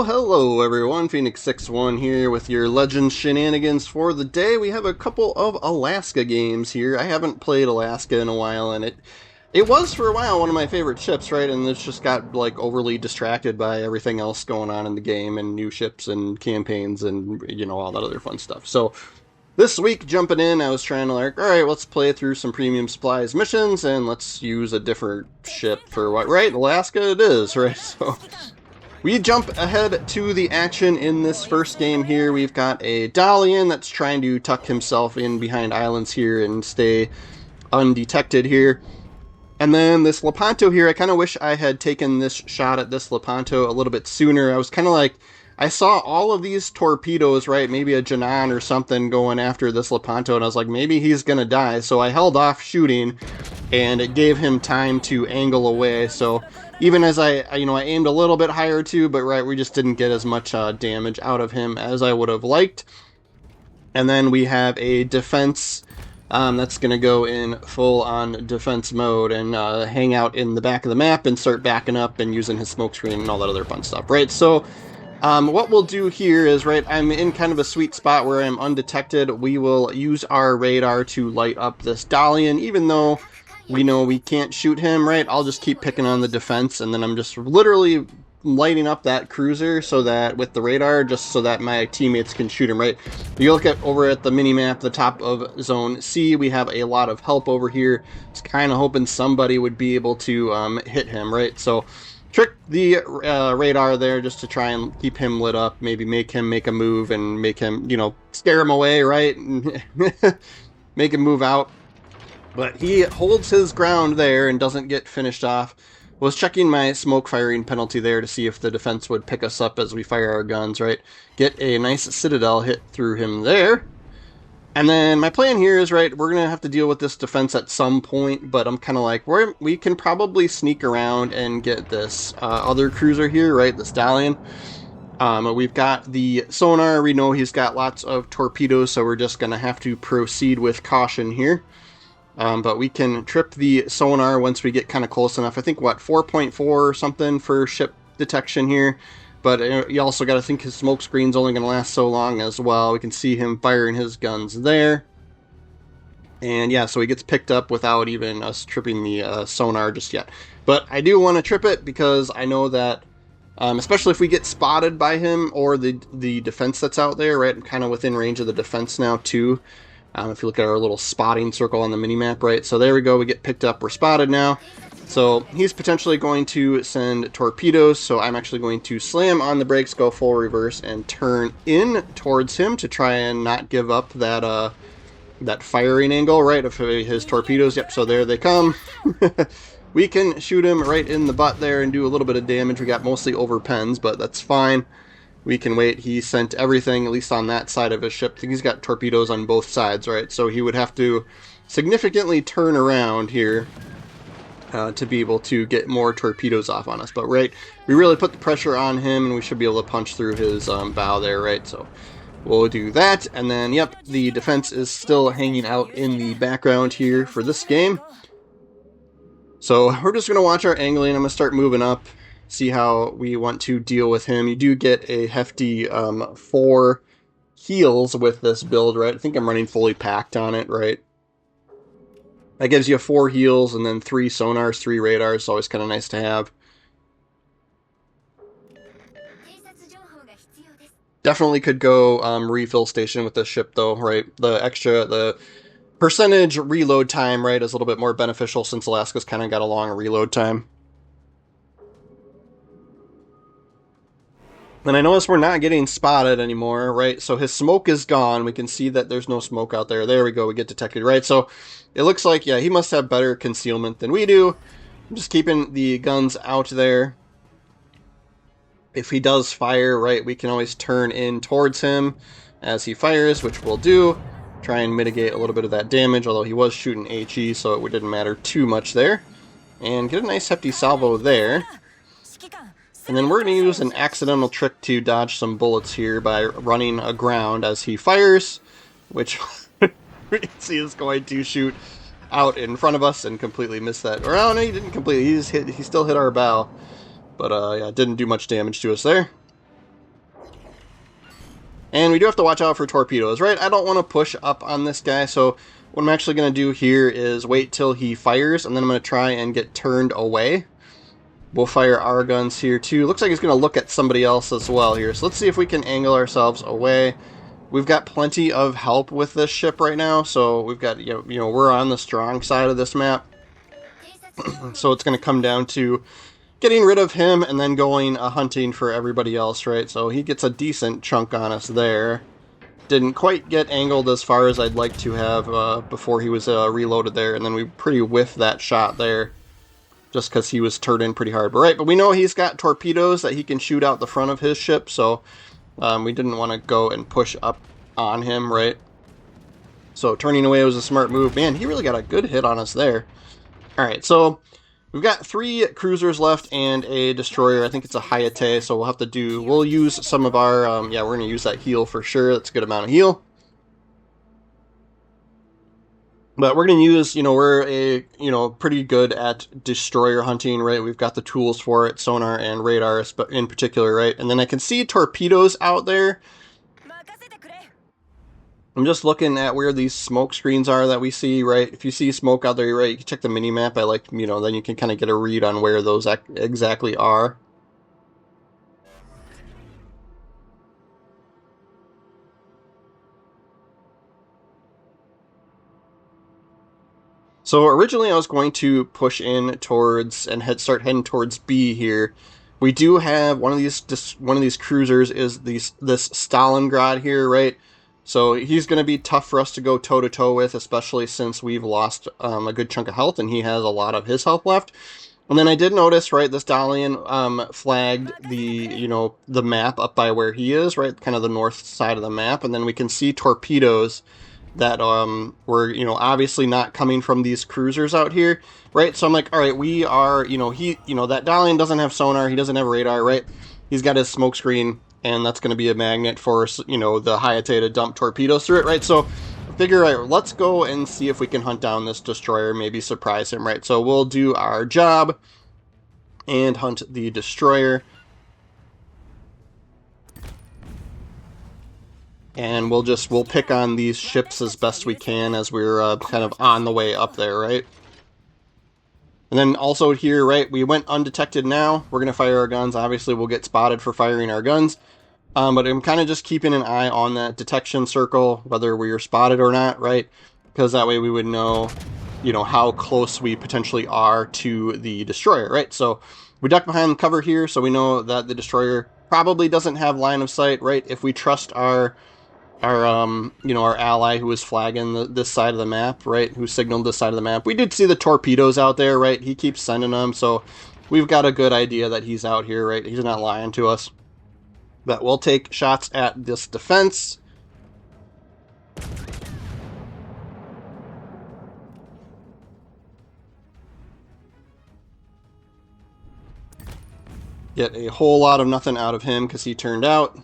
Hello everyone, Phoenix61 here with your Legends shenanigans for the day. We have a couple of Alaska games here. I haven't played Alaska in a while, and it was for a while one of my favorite ships, right? And it's just got like overly distracted by everything else going on in the game and new ships and campaigns and all that other fun stuff. So this week, jumping in, I was trying to like, alright, let's play through some premium supplies missions and let's use a different ship for what, right? Alaska it is, right? So we jump ahead to the action in this first game here. We've got a Dalian that's trying to tuck himself in behind islands here and stay undetected here. And then this Lepanto here, I kind of wish I had taken this shot at this Lepanto a little bit sooner. I was kind of like, I saw all of these torpedoes, right? Maybe a Janan or something going after this Lepanto, and I was like, maybe he's going to die. So I held off shooting, and it gave him time to angle away. So even as I aimed a little bit higher too, but right, we just didn't get as much damage out of him as I would have liked. And then we have a defense that's going to go in full-on defense mode and hang out in the back of the map and start backing up and using his smoke screen and all that other fun stuff, right? So what we'll do here is, right, I'm in kind of a sweet spot where I'm undetected. We will use our radar to light up this Dalian, even though we know we can't shoot him, right? I'll just keep picking on the defense, and then I'm just literally lighting up that cruiser so that with the radar, just so that my teammates can shoot him, right? You look at over at the mini-map, the top of Zone C, we have a lot of help over here. Just kind of hoping somebody would be able to hit him, right? So trick the radar there just to try and keep him lit up, maybe make him make a move and make him, scare him away, right? Make him move out. But he holds his ground there and doesn't get finished off. Was checking my smoke firing penalty there to see if the defense would pick us up as we fire our guns, right? Get a nice citadel hit through him there. And then my plan here is, right, we're going to have to deal with this defense at some point, but I'm kind of like, we can probably sneak around and get this other cruiser here, right, this Dalian. We've got the sonar. We know he's got lots of torpedoes, so we're just going to have to proceed with caution here. But we can trip the sonar once we get kind of close enough. I think, 4.4 or something for ship detection here. But you also got to think his smoke screen's only going to last so long as well. We can see him firing his guns there. And yeah, so he gets picked up without even us tripping the sonar just yet. But I do want to trip it because I know that, especially if we get spotted by him or the defense that's out there, right? I'm kind of within range of the defense now too. If you look at our little spotting circle on the mini-map, right? So there we go, we get picked up, we're spotted now. So he's potentially going to send torpedoes, so I'm actually going to slam on the brakes, go full reverse, and turn in towards him to try and not give up that that firing angle, right, of his torpedoes. Yep, so there they come. We can shoot him right in the butt there and do a little bit of damage. We got mostly over pens, but that's fine. We can wait. He sent everything, at least on that side of his ship. I think he's got torpedoes on both sides, right? So he would have to significantly turn around here to be able to get more torpedoes off on us. But right, we really put the pressure on him, and we should be able to punch through his bow there, right? So we'll do that, and then, yep, the defense is still hanging out in the background here for this game. So we're just going to watch our angling. I'm going to start moving up, see how we want to deal with him. You do get a hefty 4 heals with this build, right? I think I'm running fully packed on it, right? That gives you 4 heals and then 3 sonars, 3 radars. It's always kind of nice to have. Definitely could go refill station with this ship though, right? The percentage reload time, right, is a little bit more beneficial since Alaska's kind of got a long reload time. And I notice we're not getting spotted anymore, right? So his smoke is gone. We can see that there's no smoke out there. There we go. We get detected, right? So it looks like, yeah, he must have better concealment than we do. I'm just keeping the guns out there. If he does fire, right, we can always turn in towards him as he fires, which we'll do. Try and mitigate a little bit of that damage, although he was shooting HE, so it didn't matter too much there. And get a nice hefty salvo there. And then we're going to use an accidental trick to dodge some bullets here by running aground as he fires, which we can see is going to shoot out in front of us and completely miss that. Or, oh, no, he didn't completely. He still hit our bow. But, yeah, it didn't do much damage to us there. And we do have to watch out for torpedoes, right? I don't want to push up on this guy, so what I'm actually going to do here is wait till he fires, and then I'm going to try and get turned away. We'll fire our guns here too. Looks like he's going to look at somebody else as well here. So let's see if we can angle ourselves away. We've got plenty of help with this ship right now, so we've got, you know, we're on the strong side of this map. So it's going to come down to getting rid of him and then going hunting for everybody else, right? So he gets a decent chunk on us there. Didn't quite get angled as far as I'd like to have before he was reloaded there, and then we pretty whiffed that shot there just because he was turned in pretty hard. But we know he's got torpedoes that he can shoot out the front of his ship, so we didn't want to go and push up on him, right? So turning away was a smart move. Man, he really got a good hit on us there. Alright, so we've got 3 cruisers left and a destroyer. I think it's a Hayate, so we'll use some of our, yeah, we're going to use that heal for sure. That's a good amount of heal. But we're going to use, you know, we're pretty good at destroyer hunting, right? We've got the tools for it, sonar and radar in particular, right? And then I can see torpedoes out there. I'm just looking at where these smoke screens are that we see, right? If you see smoke out there, right, you can check the mini-map. You know, then you can kind of get a read on where those exactly are. So originally I was going to push in towards and start heading towards B here. We do have one of these cruisers is this Stalingrad here, right? So he's going to be tough for us to go toe-to-toe with, especially since we've lost a good chunk of health, and he has a lot of his health left. And then I did notice, right, this Dalian flagged the map up by where he is, right, kind of the north side of the map, and then we can see torpedoes that were, you know, obviously not coming from these cruisers out here, right? So I'm like, all right, we are, that Dalian doesn't have sonar, he doesn't have radar, right? He's got his smoke screen, and that's going to be a magnet for, you know, the Hayate to dump torpedoes through it, right? So I figure, right, let's go and see if we can hunt down this destroyer, maybe surprise him, right? So we'll do our job and hunt the destroyer. And we'll pick on these ships as best we can as we're kind of on the way up there, right? And then also here, right, we went undetected now. We're going to fire our guns. Obviously, we'll get spotted for firing our guns. But I'm kind of just keeping an eye on that detection circle, whether we are spotted or not, right? Because that way we would know, you know, how close we potentially are to the destroyer, right? So we duck behind cover here, so we know that the destroyer probably doesn't have line of sight, right? If we trust our ally who was flagging this side of the map, right? Who signaled this side of the map. We did see the torpedoes out there, right? He keeps sending them, so we've got a good idea that he's out here, right? He's not lying to us. But we'll take shots at this defense. Get a whole lot of nothing out of him because he turned out.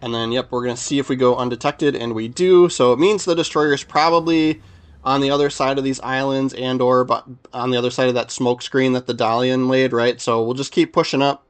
And then, yep, we're going to see if we go undetected, and we do. So it means the destroyer is probably on the other side of these islands and or on the other side of that smoke screen that the Dalian laid, right? So we'll just keep pushing up,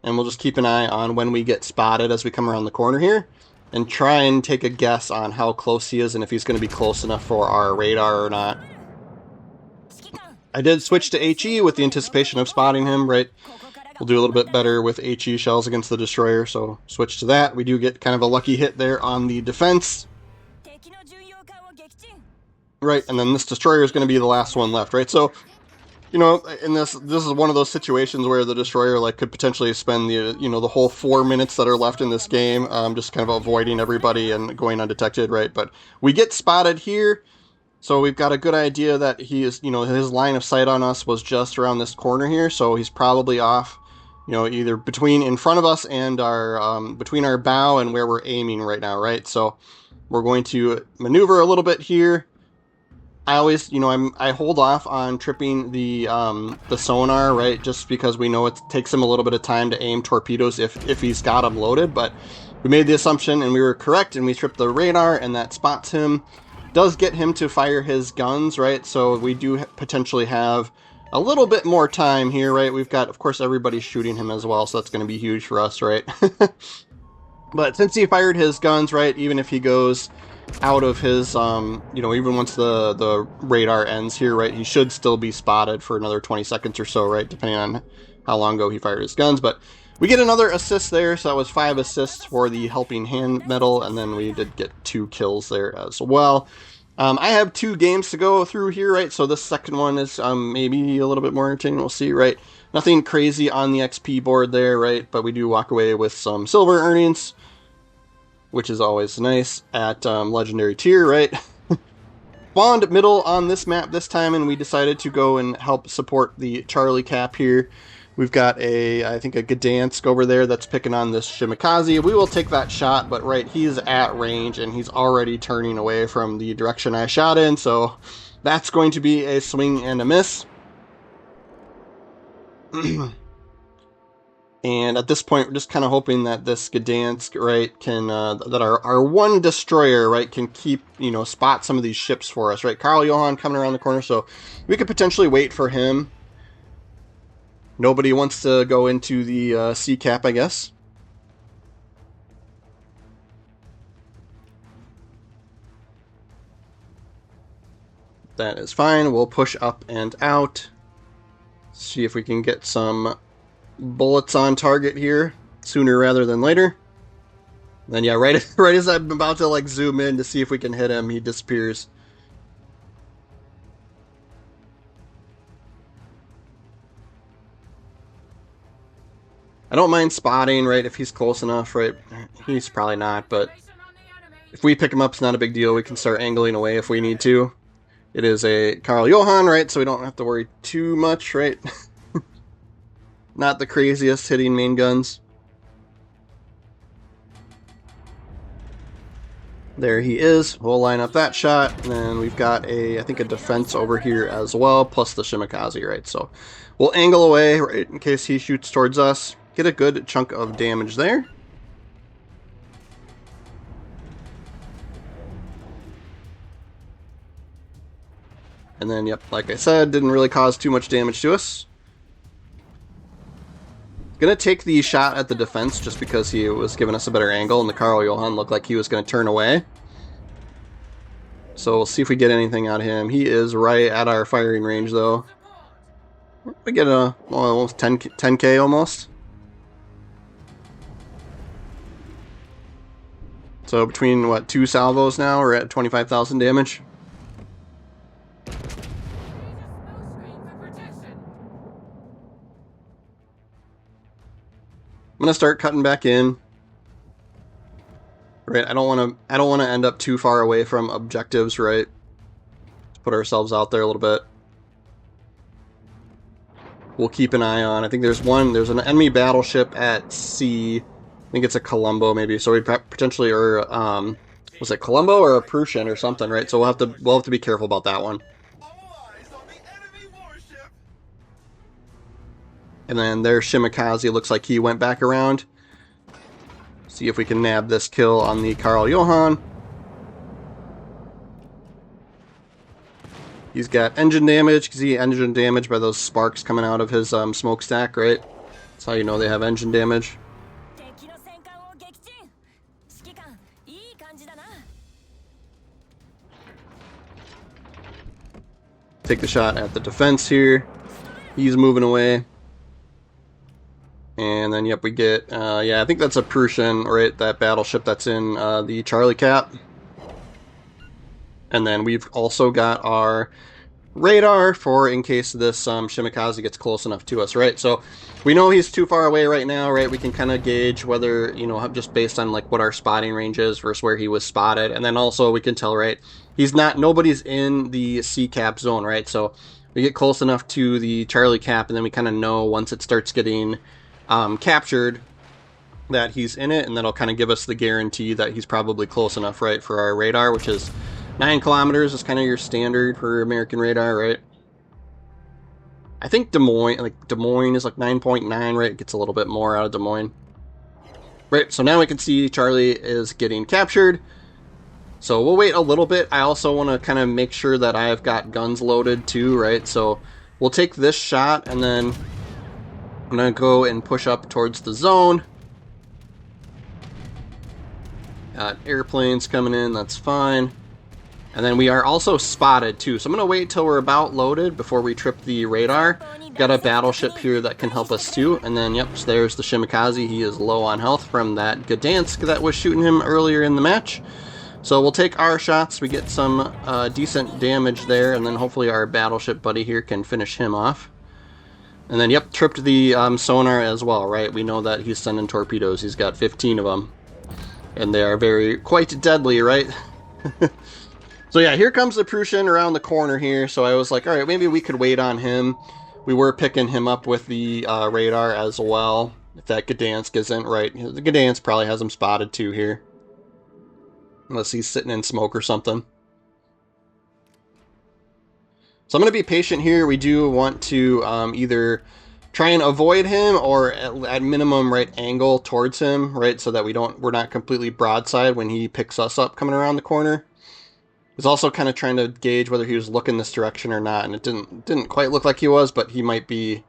and we'll just keep an eye on when we get spotted as we come around the corner here, and try and take a guess on how close he is and if he's going to be close enough for our radar or not. I did switch to HE with the anticipation of spotting him, right? We'll do a little bit better with HE shells against the destroyer, so switch to that. We do get kind of a lucky hit there on the defense. Right, and then this destroyer is going to be the last one left, right? So, you know, in this is one of those situations where the destroyer could potentially spend the whole 4 minutes that are left in this game just kind of avoiding everybody and going undetected, right? But we get spotted here, so we've got a good idea that he is, his line of sight on us was just around this corner here, so he's probably off, either in front of us and between our bow and where we're aiming right now, right? So we're going to maneuver a little bit here. I always, I hold off on tripping the sonar, right? Just because we know it takes him a little bit of time to aim torpedoes if he's got them loaded. But we made the assumption and we were correct, and we tripped the radar, and that spots him. Does get him to fire his guns, right? So we do potentially have a little bit more time here, right? We've got, of course, everybody shooting him as well, so that's going to be huge for us, right? But since he fired his guns, right, even if he goes out of his, you know, even once the radar ends here, right, he should still be spotted for another 20 seconds or so, right, depending on how long ago he fired his guns. But we get another assist there, so that was 5 assists for the helping hand medal, and then we did get 2 kills there as well. I have 2 games to go through here, right, so this second one is maybe a little bit more entertaining, we'll see, right. Nothing crazy on the XP board there, right, but we do walk away with some silver earnings, which is always nice at legendary tier, right? Spawned middle on this map this time, and we decided to go and help support the Charlie Cap here. We've got I think a Gdansk over there that's picking on this Shimikaze. We will take that shot, but right, he's at range, and he's already turning away from the direction I shot in, so that's going to be a swing and a miss. And at this point, we're just kind of hoping that this Gdansk, right, can, that our one destroyer, right, can keep, you know, spot some of these ships for us, right? Karl Johan coming around the corner, so we could potentially wait for him. Nobody wants to go into the sea cap, I guess. That is fine. We'll push up and out. See if we can get some bullets on target here sooner rather than later. Then yeah, right as I'm about to like zoom in to see if we can hit him, he disappears. I don't mind spotting, right, if he's close enough, right? He's probably not, but if we pick him up, it's not a big deal. We can start angling away if we need to. It is a Karl Johan, right, so we don't have to worry too much, right? Not the craziest hitting main guns. There he is. We'll line up that shot, and then we've got I think a defense over here as well, plus the Shimikaze, right? So we'll angle away, right, in case he shoots towards us. Get a good chunk of damage there. And then, yep, like I said, didn't really cause too much damage to us. Gonna take the shot at the defense just because he was giving us a better angle, and the Karl Johan looked like he was gonna turn away. So we'll see if we get anything out of him. He is right at our firing range, though. We get almost 10k almost. So between, what, 2 salvos now, we're at 25,000 damage. I'm gonna start cutting back in. Right, I don't want to end up too far away from objectives, right? Let's put ourselves out there a little bit. We'll keep an eye on. I think there's an enemy battleship at sea. I think it's a Colombo maybe. So we potentially are was it Colombo or a Prussian or something, right? So we'll have to be careful about that one. And then there's Shimikaze. Looks like he went back around. See if we can nab this kill on the Karl Johan. He's got engine damage. You can see engine damage by those sparks coming out of his smokestack, right? That's how you know they have engine damage. Take the shot at the defense here. He's moving away. And then, yep, we get, yeah, I think that's a Prussian, right, that battleship that's in the Charlie Cap. And then we've also got our radar for in case this Shimikaze gets close enough to us, right? So we know he's too far away right now, right? We can kind of gauge whether, you know, just based on like what our spotting range is versus where he was spotted. And then also we can tell, right, nobody's in the C cap zone, right? So we get close enough to the Charlie Cap, and then we kind of know once it starts getting captured that he's in it, and that'll kind of give us the guarantee that he's probably close enough, right, for our radar, which is 9 kilometers is kind of your standard for American radar, right? I think Des Moines is like 9.9, right? It gets a little bit more out of Des Moines. Right, so now we can see Charlie is getting captured. So we'll wait a little bit. I also want to kind of make sure that I've got guns loaded too, right? So we'll take this shot, and then I'm going to go and push up towards the zone. Got airplanes coming in, that's fine. And then we are also spotted too, so I'm going to wait till we're about loaded before we trip the radar. Got a battleship here that can help us too, and then yep, so there's the Shimikaze. He is low on health from that Gdansk that was shooting him earlier in the match. So we'll take our shots, we get some decent damage there, and then hopefully our battleship buddy here can finish him off. And then yep, tripped the sonar as well, right? We know that he's sending torpedoes, he's got 15 of them. And they are quite deadly, right? So yeah, here comes the Prussian around the corner here, so I was like, alright, maybe we could wait on him. We were picking him up with the radar as well, if that Gdansk isn't right. The Gdansk probably has him spotted too here. Unless he's sitting in smoke or something. So I'm going to be patient here. We do want to either try and avoid him or at minimum right angle towards him, right, so that we're not completely broadside when he picks us up coming around the corner. I was also kind of trying to gauge whether he was looking this direction or not, and it didn't quite look like he was, but he might be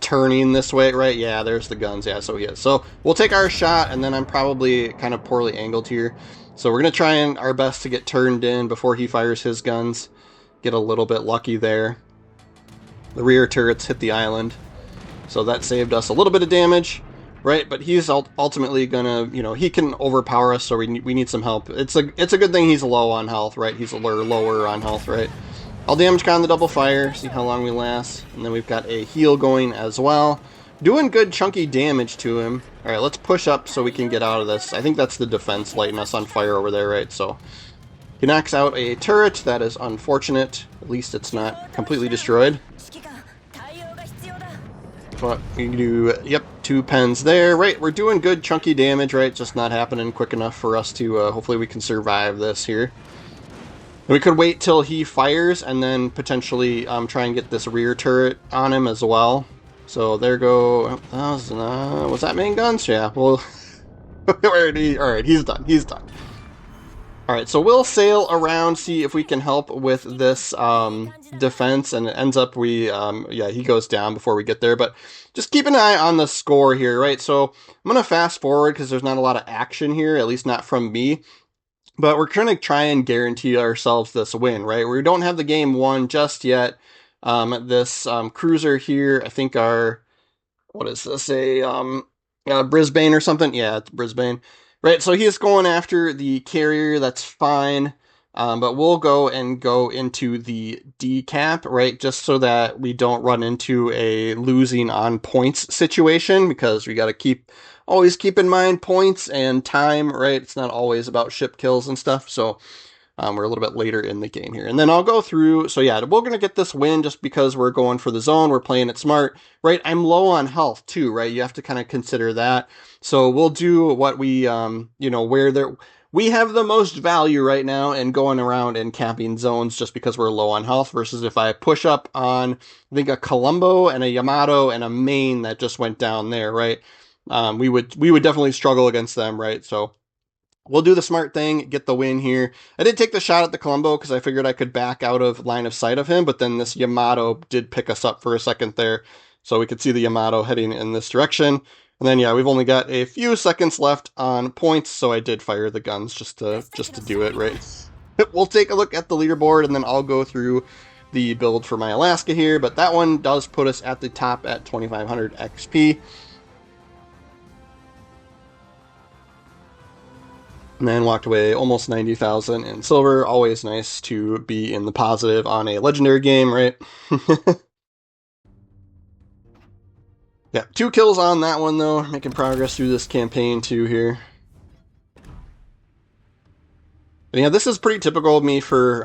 turning this way, right? Yeah, there's the guns. Yeah, so he is. So we'll take our shot, and then I'm probably kind of poorly angled here. So we're going to try our best to get turned in before he fires his guns. Get a little bit lucky there. The rear turrets hit the island, so that saved us a little bit of damage. Right, but he's ultimately gonna, he can overpower us, so we need some help. It's a good thing he's low on health, right? He's lower on health, right? I'll damage con the double fire, see how long we last, and then we've got a heal going as well. Doing good chunky damage to him. All right, let's push up so we can get out of this. I think that's the defense lighting us on fire over there, right? So he knocks out a turret. That is unfortunate. At least it's not completely destroyed. But we do, yep, 2 pens there. Right, we're doing good chunky damage, right? Just not happening quick enough for us to, hopefully we can survive this here. And we could wait till he fires and then potentially try and get this rear turret on him as well. So there go, was that main guns? Yeah, well, alright, he's done, Alright, so we'll sail around, see if we can help with this defense, and it ends up yeah, he goes down before we get there, but just keep an eye on the score here, right? So I'm going to fast forward because there's not a lot of action here, at least not from me, but we're trying to try and guarantee ourselves this win, right? We don't have the game won just yet. This cruiser here, I think what is this, Brisbane or something? Yeah, it's Brisbane. Right, so he's going after the carrier, that's fine, but we'll go into the decap, right, just so that we don't run into a losing on points situation, because we got to always keep in mind points and time, right? It's not always about ship kills and stuff, so we're a little bit later in the game here. And then I'll go through, so yeah, we're going to get this win just because we're going for the zone, we're playing it smart, right? I'm low on health too, right? You have to kind of consider that. So we'll do what we, we have the most value right now in going around and capping zones just because we're low on health, versus if I push up on, I think, a Colombo and a Yamato and a Maine that just went down there, right? We would definitely struggle against them, right? So we'll do the smart thing, get the win here. I did take the shot at the Colombo because I figured I could back out of line of sight of him, but then this Yamato did pick us up for a second there, so we could see the Yamato heading in this direction. And then, yeah, we've only got a few seconds left on points, so I did fire the guns just to do it, right? We'll take a look at the leaderboard, and then I'll go through the build for my Alaska here, but that one does put us at the top at 2,500 XP. And then walked away almost 90,000 in silver. Always nice to be in the positive on a legendary game, right? Yeah, 2 kills on that one, though. Making progress through this campaign, too, here. But yeah, this is pretty typical of me for,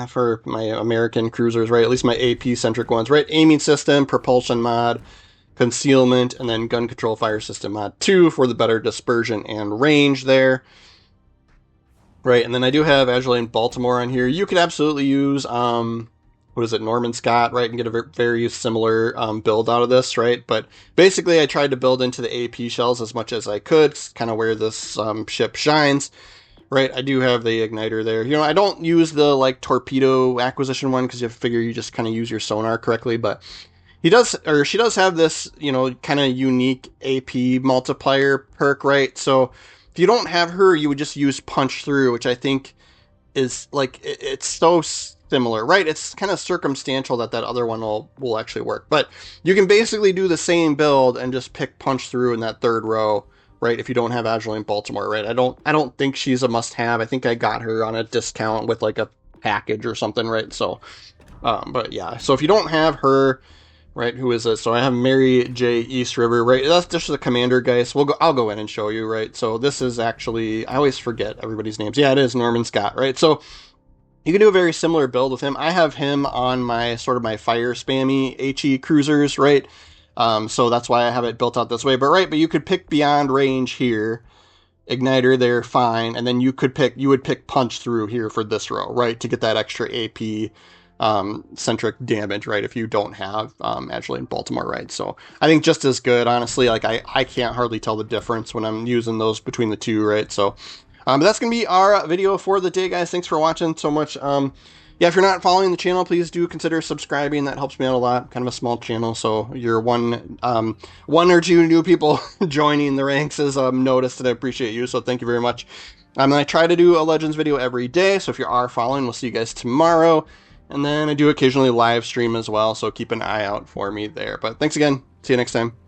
for my American cruisers, right? At least my AP-centric ones, right? Aiming system, propulsion mod, concealment, and then gun control fire system mod 2 for the better dispersion and range there. Right, and then I do have Agilent Baltimore on here. You could absolutely use, Norman Scott, right, and get a very similar build out of this, right? But basically I tried to build into the AP shells as much as I could. It's kind of where this ship shines, right? I do have the igniter there. You know, I don't use the like torpedo acquisition one because you figure you just kind of use your sonar correctly, but he does, or she does have this, you know, kind of unique AP multiplier perk, right? So if you don't have her, you would just use punch through, which I think is like, it's so similar, right? It's kind of circumstantial that that other one will actually work, but you can basically do the same build and just pick punch through in that third row, right? If you don't have Agilent Baltimore, right? I don't think she's a must have. I think I got her on a discount with like a package or something, right? So, but yeah, so if you don't have her, right, who is it? So I have Mary J. East River, right? That's just the commander guy. So I'll go in and show you, right? So this is actually, I always forget everybody's names. Yeah, it is Norman Scott, right? So you can do a very similar build with him. I have him on my sort of my fire spammy HE cruisers, right? So that's why I have it built out this way. But you could pick beyond range here, igniter there, fine, and then you would pick punch through here for this row, right, to get that extra AP centric damage, right, if you don't have Agilent Baltimore, right? So I think just as good, honestly. Like I can't hardly tell the difference when I'm using those between the two, right? So but that's gonna be our video for the day, guys. Thanks for watching so much. Yeah, if you're not following the channel, please do consider subscribing. That helps me out a lot. Kind of a small channel, so you're one or two new people joining the ranks is noticed, and I appreciate you, so thank you very much. I try to do a Legends video every day, so if you are following, we'll see you guys tomorrow. And then I do occasionally live stream as well, so keep an eye out for me there. But thanks again. See you next time.